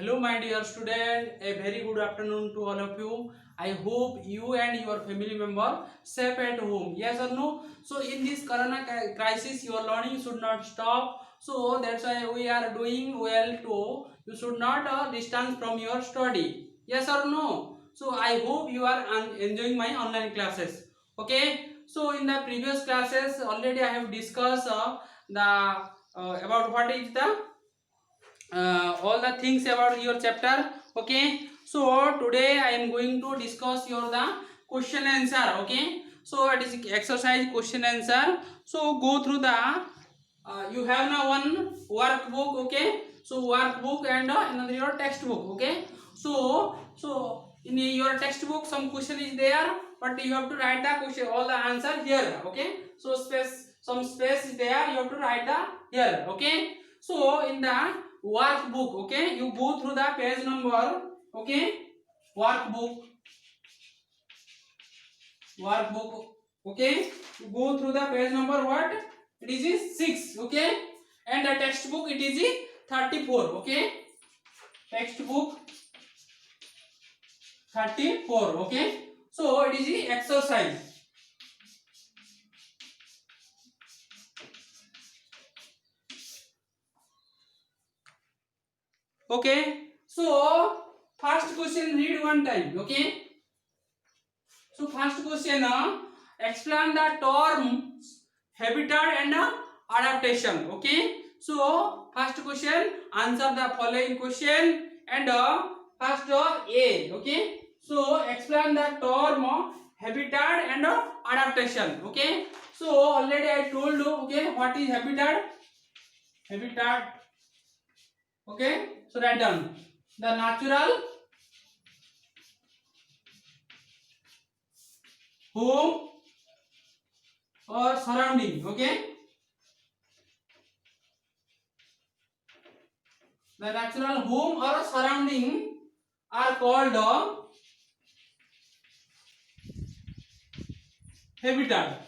Hello, my dear student. A very good afternoon to all of you. I hope you and your family member safe at home. Yes or no? So, in this corona crisis, your learning should not stop. So that's why we are doing well too. You should not distance from your study. Yes or no? So I hope you are enjoying my online classes. Okay. So in the previous classes already I have discussed the about what is the all the things about your chapter. Okay, so today I am going to discuss your the question answer. Okay, so it is exercise question answer. So go through the you have now one workbook. Okay, so workbook and another your textbook. Okay, so in your textbook some question is there, but you have to write the question all the answer here. Okay, so some space is there, you have to write the here. Okay, so in the workbook, okay, you go through the page number. Okay, workbook. Okay, you go through the page number what it is 6. Okay, and the textbook it is 34. Okay, textbook 34. Okay, so it is exercise. Okay, so first question read one time. Okay, so first question explain the terms habitat and adaptation. Okay, so first question answer the following question and first A. Okay, so explain the term habitat and adaptation. Okay, so already I told you. Okay, what is habitat. Okay, so write down the natural home or surrounding. Okay, the natural home or surrounding are called habitat.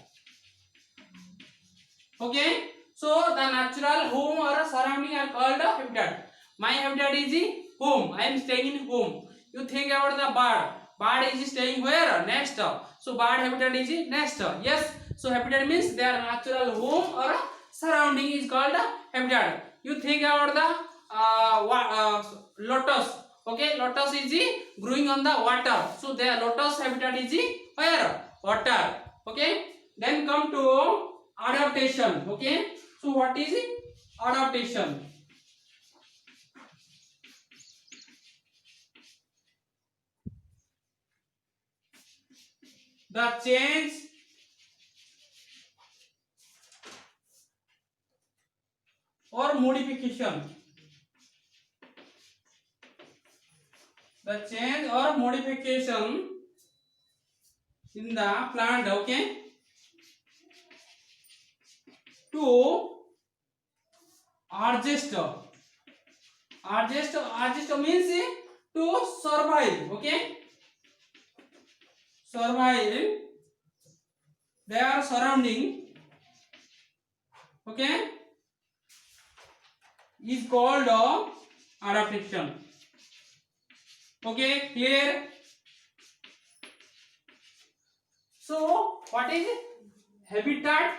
Okay, so the natural home or surrounding are called habitat. My habitat is the home. I am staying in home. You think about the bird. Bird is staying where? Nest. So bird habitat is the nest. Yes. So habitat means their natural home or surrounding is called habitat. You think about the lotus. Okay, lotus is the growing on the water. So their lotus habitat is the where? Water. Okay. Then come to adaptation. Okay, so what is it? Adaptation. The change or modification. The change or modification in the plant. Okay, to adjust means to survive. Okay, survive their surrounding. Okay, is called adaptation. Okay, clear? So what is habitat?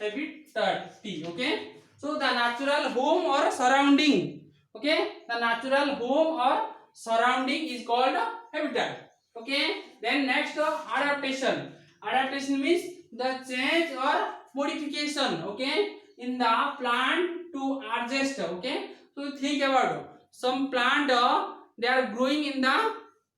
Habitat T. Okay, so the natural home or surrounding. Okay, the natural home or surrounding is called habitat. Okay, then next adaptation. Adaptation means the change or modification. Okay, in the plant to adjust. Okay, so think about some plant they are growing in the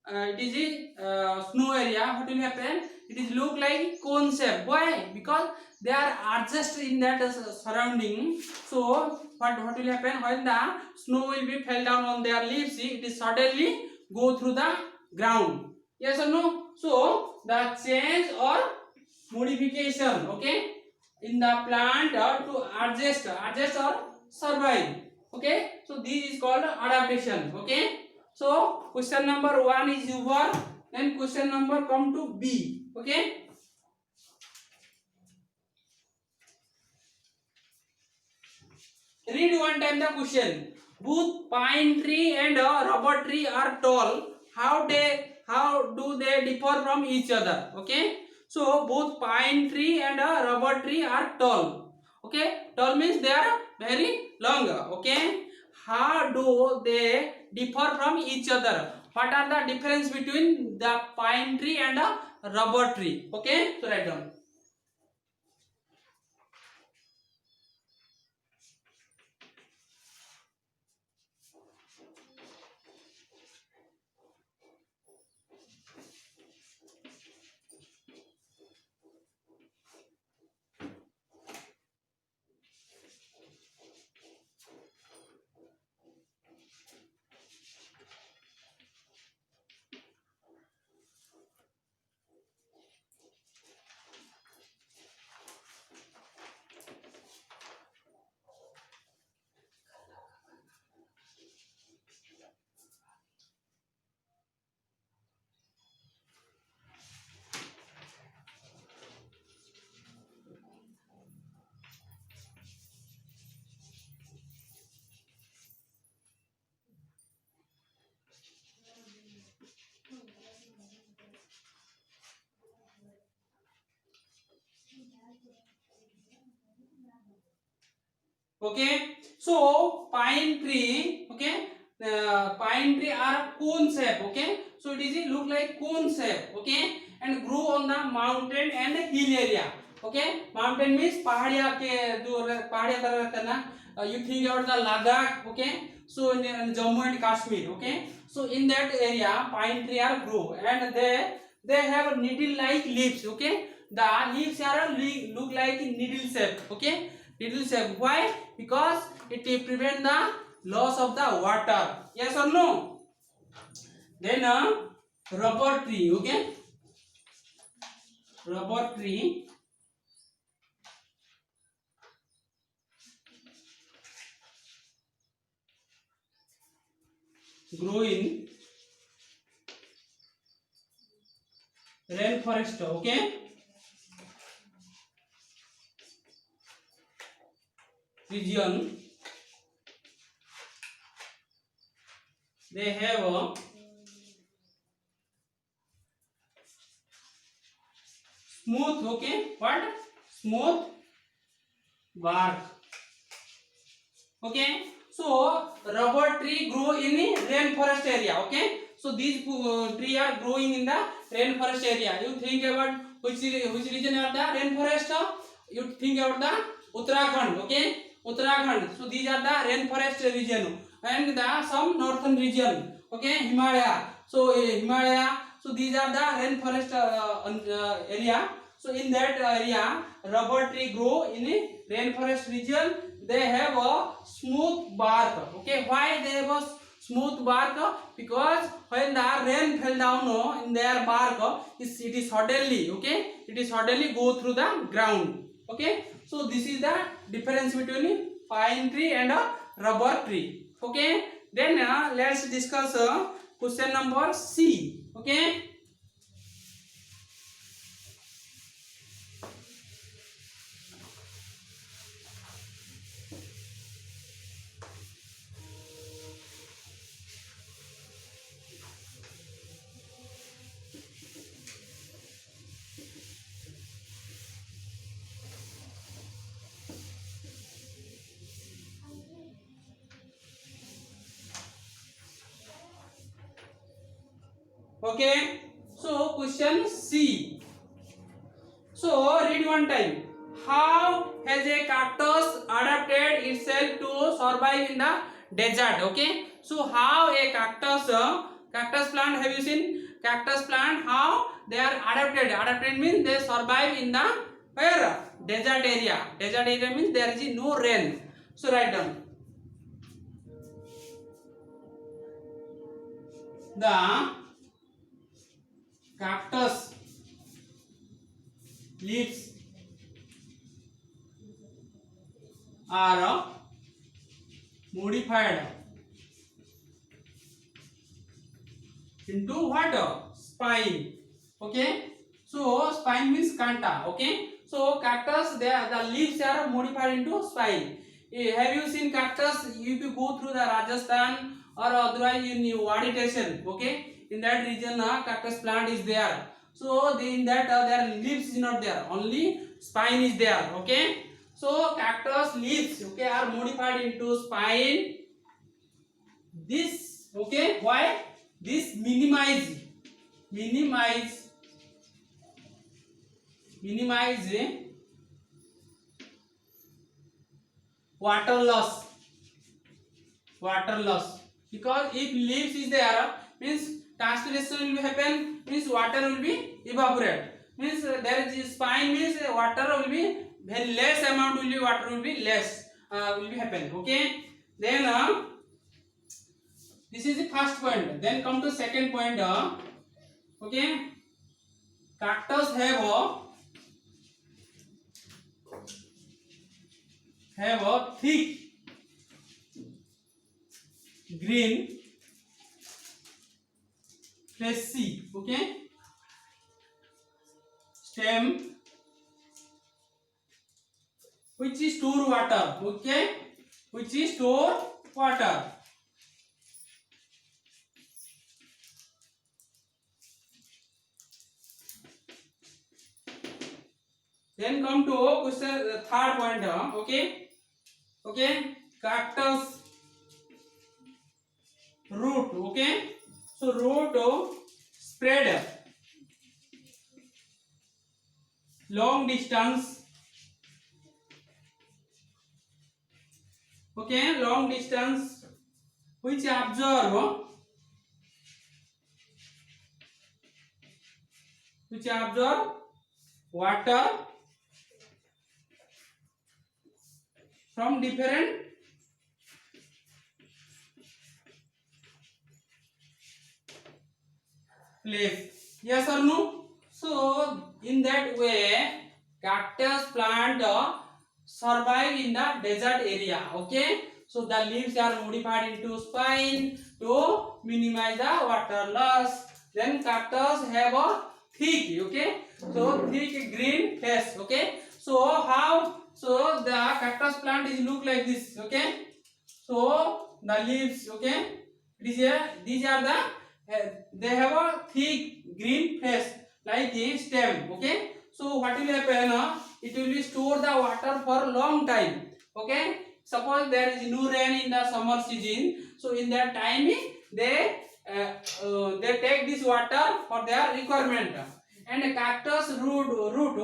it is a snow area. What will happen? It is look like cone shape. Why? Because they are adjusted in that surrounding. So what will happen when the snow will be fell down on their leaves? See, it is suddenly go through the ground. Yes or no? So the change or modification. Okay, in the plant to adjust or survive. Okay, so this is called adaptation. Okay, so question number 1 is over. Then question number come to B. Okay, read one time the question. both pine tree and rubber tree are tall. How do they differ from each other? Okay, so both pine tree and rubber tree are tall. Okay, tall means they are very long. Okay, how do they differ from each other? What are the difference between the pine tree and a rubber tree? Okay, so write down. Okay, so pine tree, okay, pine tree are cone shape. Okay, so it is a look like cone shape. Okay, and grow on the mountain and hill area. Okay, mountain means पहाड़िया के जो पहाड़िया तरह रहता है ना, you think about the Ladakh. Okay, so in Jammu and Kashmir. Okay, so in that area pine tree are grow and they have needle like leaves. Okay, the leaves are look like needle shape. Okay, needle shape. Why? Because it prevent the loss of the water. Yes or no? Then rubber tree. Okay, rubber tree grow in rainforest. Okay, region. They have a smooth. Okay, what? Smooth bark. Okay, so rubber tree grow in the rainforest area. Okay, so these tree are growing in the rainforest area. You think about which region are the rainforest? You think about the Uttarakhand. Okay, Uttarakhand. So these are the rainforest region and the some northern region. Okay, Himalaya. So Himalaya. So these are the rainforest area. So in that area, rubber tree grow in a rainforest region. They have a smooth bark. Okay, why they have a smooth bark? Because when the rain fell down in their bark, it is suddenly, okay, it is suddenly go through the ground. Okay, so this is the difference between pine tree and a rubber tree. Okay, then let's discuss question number C. Okay. Okay, so question C. So read one time. How has a cactus adapted itself to survive in the desert? Okay, so how a cactus plant, have you seen cactus plant? How they are adapted? Adapted means they survive in the where? Desert area. Desert area means there is no rain. So write down. The cactus leaves are modified into what? Spine. Okay, so spine means kanta. Okay, so cactus, the leaves are modified into spine. Have you seen cactus? If you go through the Rajasthan or otherwise in Wadi Station, okay, in that region, cactus plant is there. So in that their leaves is not there, only spine is there. Okay, so cactus leaves, okay, are modified into spine. This, okay, why? This minimize water loss. Because if leaves is there, means transpiration will happen, means water will be evaporate, means there is spine, means water will be very less amount, will be water will be less, will be happen. Okay, then this is the first point. Then come to second point. Okay, cactus have a thick green fleshy, okay, stem which is store water, okay, which is store water. Then come to question third point. Okay, cactus root, okay, so root spread long distance, okay, long distance, which absorb water from different place. Yes or no? So in that way, cactus plant survive in the desert area. Okay, so the leaves are modified into spine to minimize the water loss. Then cactus have a thick, okay, so thick green face. Okay, so how? So the cactus plant is look like this. Okay, so the leaves, okay, these are the they have a thick green face like the stem. Okay, so what will happen? It will be store the water for long time. Okay, suppose there is no rain in the summer season, so in that time they take this water for their requirement. And a cactus root,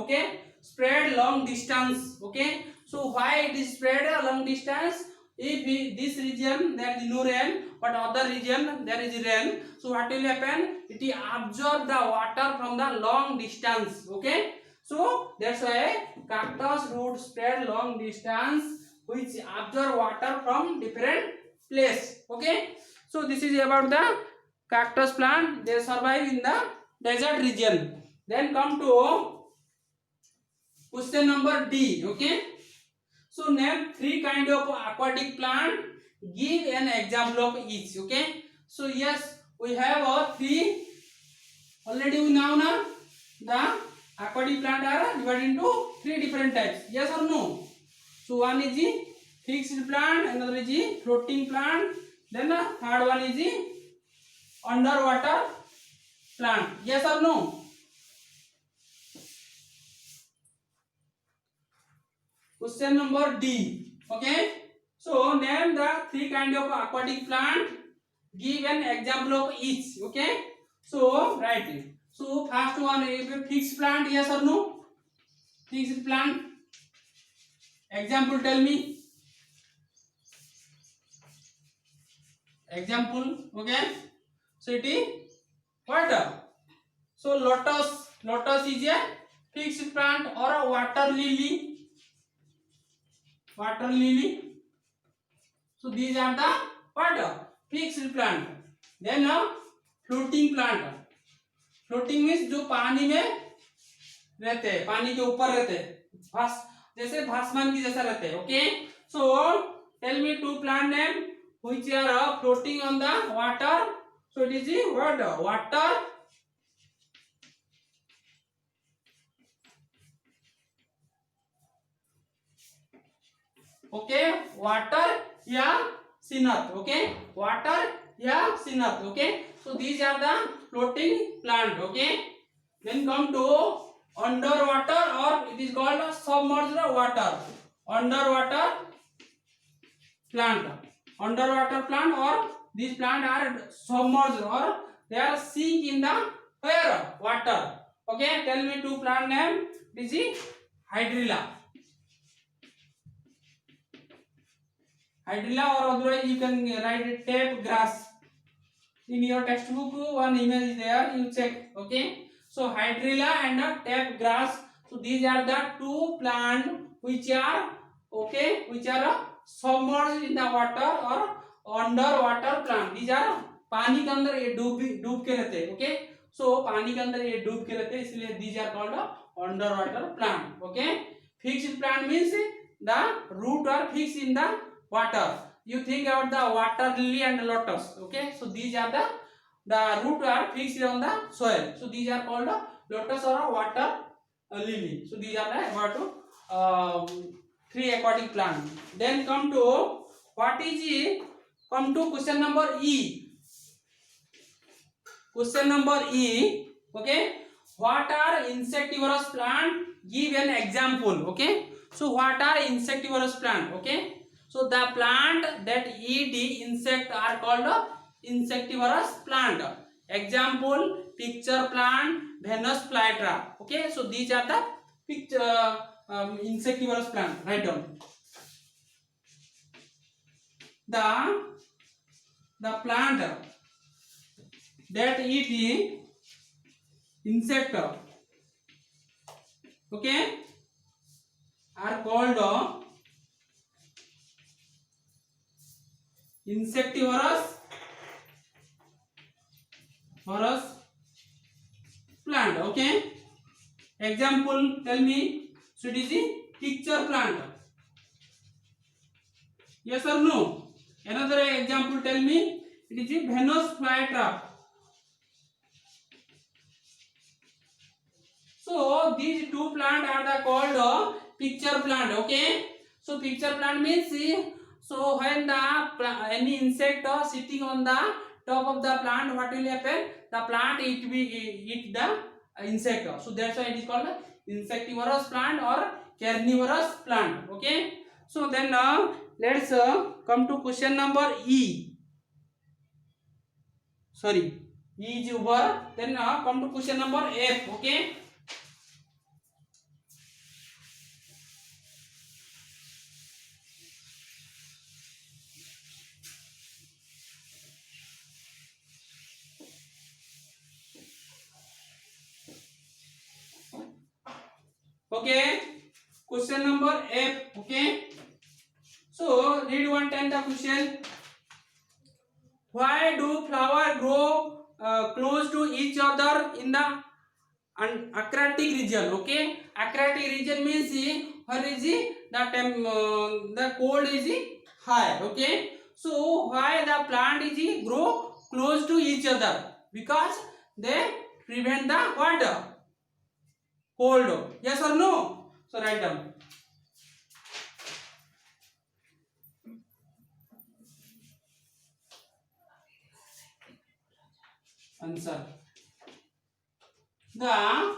okay, spread long distance. Okay, so why it is spread a long distance? If this region there is no rain, but other region there is rain, so what will happen? It will absorb the water from the long distance. Okay, so that's why cactus root spread long distance, which absorb water from different place. Okay, so this is about the cactus plant. They survive in the desert region. Then come to question number D. Okay, so name three kind of aquatic plant. Give an example of each. Okay, so yes, we have three. Already we know na the aquatic plant are divided into three different types. Yes or no? So one is the fixed plant, another is the floating plant, then the third one is the underwater plant. Yes or no? Question number D. Okay, so name the three kind of aquatic plant. Give an example of each. Okay, so write it. So first one is a fixed plant. Yes or no? Fixed plant. Example, tell me. Example. Okay, so it is what? So lotus is a fixed plant or a water lily. So these are the what? Fixed plant. Then floating plant. Floating means जो पानी में रहते हैं, पानी के ऊपर रहते हैं, जैसे भासमान की जैसा रहते हैं. Okay, so tell me two plant name which are floating on the water. So it is the word water. Okay, water या सिनथ, ओके, वाटर या सिनथ, okay. So these are the floating plant, okay. Then come to underwater, or it is called submerged water, underwater plant, underwater plant, or these plant are submerged, or they are sink in the where water, okay. Tell me two plant name. This is hydrilla, hydrilla, or otherwise you can write it tape grass. In your textbook one image is there, you check, okay. So hydrilla and tape grass, so these are the two plant which are, okay, which are submerged in the water or underwater plant. These are पानी के अंदर ये डूब के रहते हैं, okay. So पानी के अंदर ये डूब के रहते हैं, इसलिए these are called underwater plant, okay. Fixed plant means the root are fixed in the water. You think about the water lily and lotus, okay. So these are the root are fixed on the soil, so these are called lotus or water lily. So these are the about three aquatic plant. Then come to what is come to question number E. Question number E, okay. What are insectivorous plant? Give an example, okay. So what are insectivorous plant, okay. So the plant that eat insect are called insectivorous plant. Example: picture plant, Venus flytrap, okay. So these are the insectivorous plant. Write down. The plant that eat insect, okay, are called insectivorous plant, okay. Example, tell me. So it is the picture plant, yes or no. Another example, tell me. It is the Venus flytrap. So these two plant are the called picture plant, okay. So picture plant means, so when the any insect sitting on the top of the plant, what will happen? The plant eat the insect. So that's why it is called insectivorous plant or carnivorous plant, okay. So then let's come to question number E. Sorry, E is over. Then come to question number F, okay. Okay, question number F, okay. So read one time the question. Why do flower grow close to each other in the aquatic region, okay. Aquatic region means where is the cold is high, okay. So why the plant is grow close to each other? Because they prevent the what? Cold, yes or no. So write down. Answer. The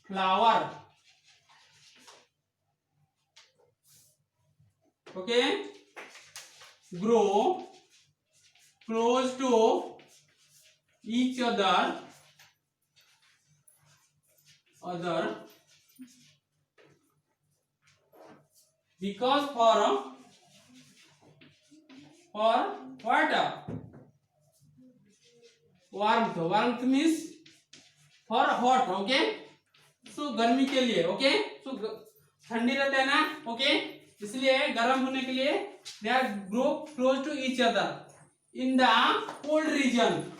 flower, okay, grow close to each other because for what? Warmth means for hot, okay. So गर्मी के लिए, okay. So ठंडी रहता है ना, okay, इसलिए गर्म होने के लिए they are grow close to each other in the cold region,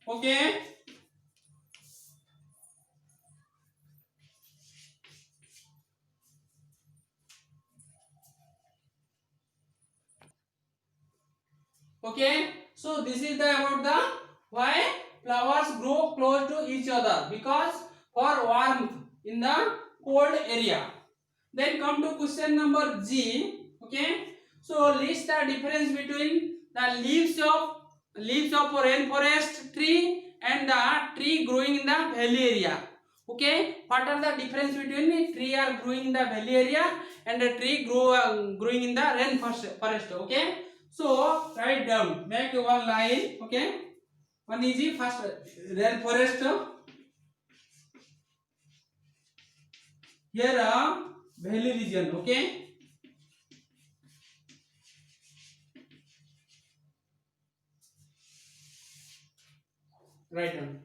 okay. Okay, so this is the about the why flowers grow close to each other, because for warmth in the cold area. Then come to question number G. Okay, so list the difference between the leaves of rainforest tree and the tree growing in the valley area. Okay, what are the difference between the tree are growing in the valley area and the tree growing in the rainforest? Okay, so write down, make one line. Okay, one easy first rainforest. Here valley region. Okay, write down.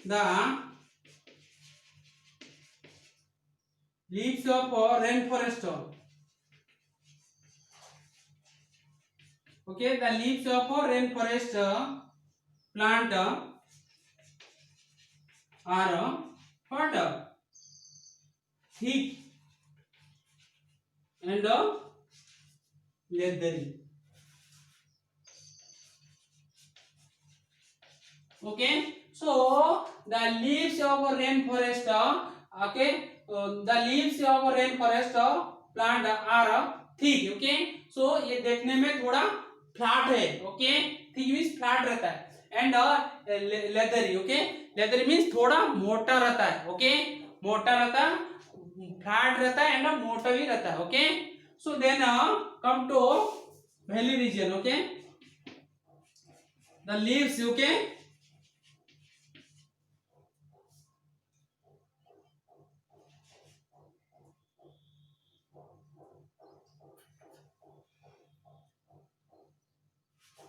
The leaves of rainforest. Okay, the leaves of rainforest plant are what? Thick and leathery. Okay, so the leaves of rainforest, the leaves of rainforest plant are thick. Okay, so ये देखने में थोड़ा flat है. Okay, thick means flat रहता है and leathery. Okay, leathery means थोड़ा मोटा रहता है. Okay, मोटा रहता है, फ्लैट रहता है and मोटा भी रहता है. Okay, so then come to valley region. Okay, the leaves. Okay,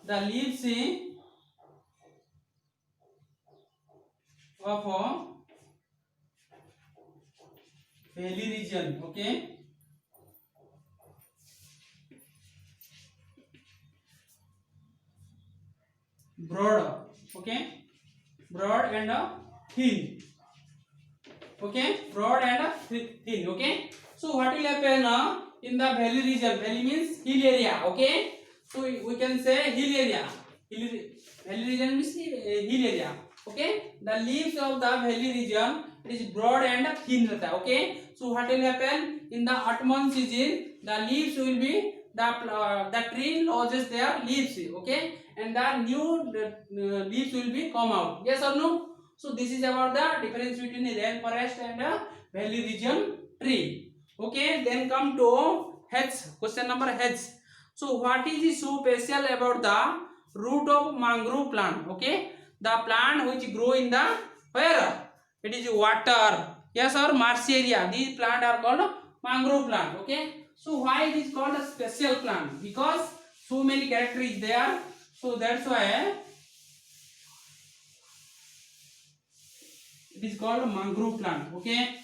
the leaves of valley region. Okay, broad. Okay, broad and thin. Okay, broad and thin. Okay, so what will happen in the valley region? Valley means hill area. Okay, so we can say hill area. Valley region means hill area. Okay, the leaves of the valley region, it is broad and thin रहता है. Okay, so what will happen in the autumn season? The leaves will be the tree loses their leaves. Okay, and the new leaves will be come out. Yes or no? So this is about the difference between the rainforest and valley region tree. Okay, then come to H. Question number H. So what is so special about the root of mangrove plant? Okay, the plant which grow in the where? It is water. Yes, or marshy area. These plant are called mangrove plant. Okay, so why it is called a special plant? Because so many characters is there. So that's why it is called mangrove plant. Okay,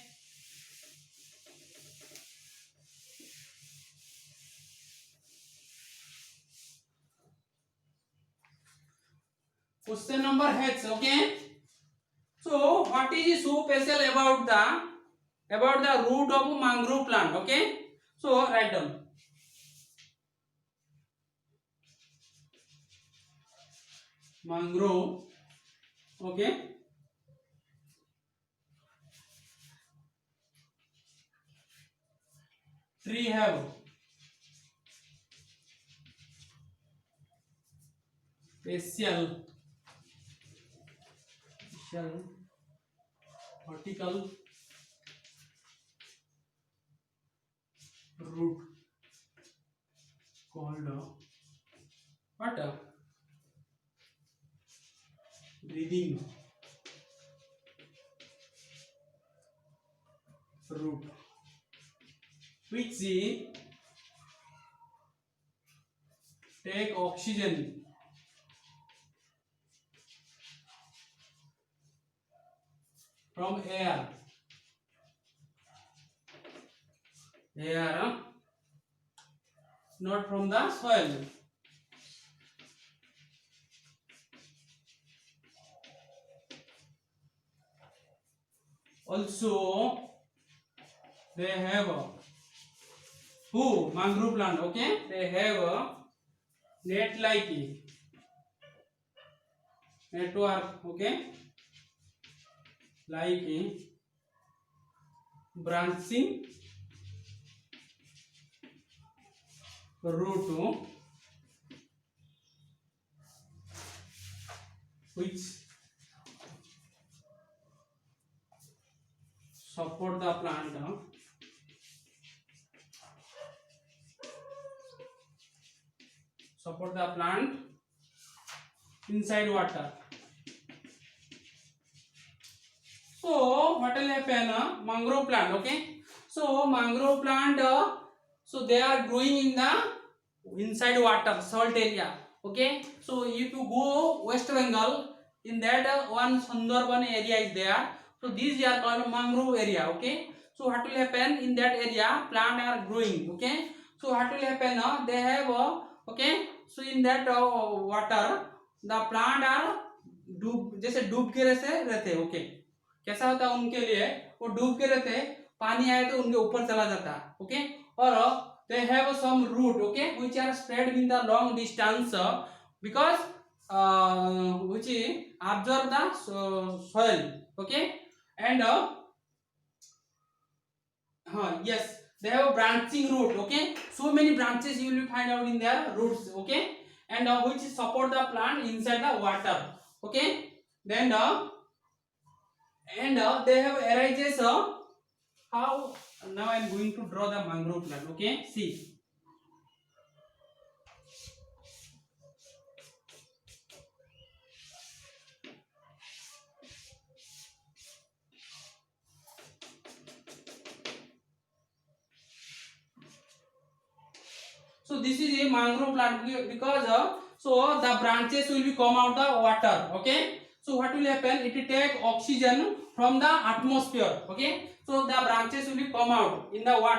question number H. Okay, so what is so special about the root of mangrove plant? Okay, so write down. Mangrove. Okay, tree have special vertical root called what? Breathing root, which take oxygen from air, not from the soil. Also, they have Who? Mangrove plant. Okay, they have a net-like network. Okay, like branching root which support the plant inside water. So what will happen? Mangrove plant. Okay, so mangrove plant, so they are growing in the inside water, salt area. Okay, so if you go West Bengal, in that one Sundarban area is there. So these are called mangrove area. Okay, so what will happen in that area? Plant are growing. Okay, so what will happen? They have okay, so in that water, the plant are डूब जैसे डूब के रहते. Okay, कैसा होता है उनके लिए? वो डूब के रहते, पानी आए तो उनके ऊपर चला जाता. ओके, और they have some root, okay, which are spread in the long distance because which absorb the soil. Okay, and yes, they have a branching root. Okay, so many branches you will find out in their roots. Okay, and which support the plant inside the water. Okay, then and they have arises how. Now I am going to draw the mangrove plant. Okay, see. So this is a mangrove plant because so the branches will be come out the water. Okay, so what will happen? It will take oxygen from the atmosphere. Okay, so the branches will be come out in the water.